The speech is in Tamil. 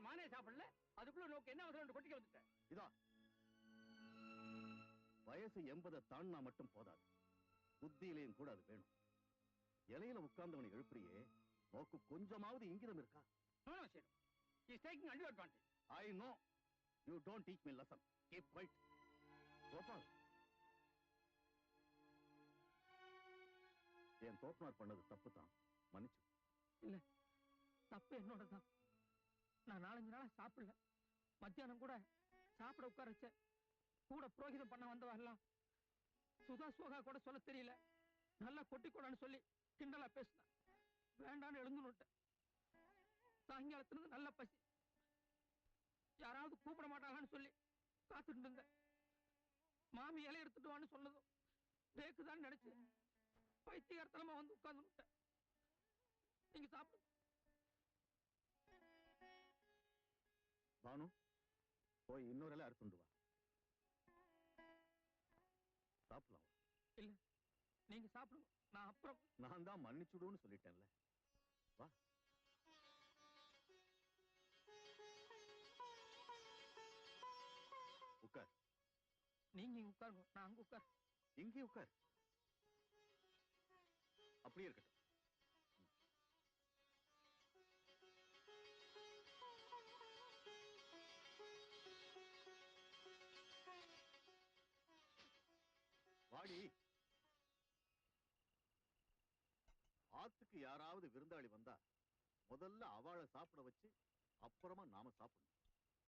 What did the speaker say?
மானே சாப்பிடல, அதுக்குள்ள நோக்கு என்ன அவசரம் கொட்டிக்க வந்துட்டேன். இதா வயசு 80 தாண்டா மட்டும் போதாது, புத்தியிலையும் கூட அது வேணும். இலையில உட்கார்ந்தவனை எழுப்புறியே, நோக்கு கொஞ்சமாவது இங்கிதம் இருக்கா? He's taking undue advantage. I know. You don't teach me lesson. Keep quiet. Gopal, என் தோப்பனார் பண்ணது தப்பு தான், மன்னிச்சு. இல்ல, தப்பு என்னோடதான். நான் 4-5 நாளா சாப்பிடல. மத்தியானம் கூட சாப்பிட உட்கார வச்ச, கூட புரோகிதம் பண்ண வந்தவரெல்லாம் சுதா சோகா கூட சொல்ல தெரியல, நல்லா கொட்டி கூடான்னு சொல்லி கிண்டலா பேசினான். வேண்டான்னு எழுந்துட்டேன். சாயங்காலத்திலிருந்து நல்ல பசி, யாராவது கூப்பிட மாட்டாங்கன்னு சொல்லி காத்துட்டு இருந்தேன். மாமி இலை எடுத்துட்டு வான்னு சொன்னதும் வேக்குதான் நினைச்சு பைத்தியகாரத்தனமா வந்து உட்கார்ந்து. நீங்க சாப்பிடுங்க. பானு, போய் இன்னொரு இலை அறுத்துண்டு வா, சாப்பிடலாம். இல்ல, நீங்க சாப்பிடுங்க, நான் அப்புறம். நான் தான் மன்னிச்சுடுன்னு சொல்லிட்டேன்ல, வா. உட்கார். நீங்க இங்க உட்காருங்க, நான் அங்க உட்கார். இங்கே உட்கார். அப்படியே இருக்கட்டும். வாடி. ஆத்துக்கு யாராவது விருந்தாளி வந்தா முதல்ல அவளை சாப்பிட வச்சு அப்புறமா நாம சாப்பிடணும்.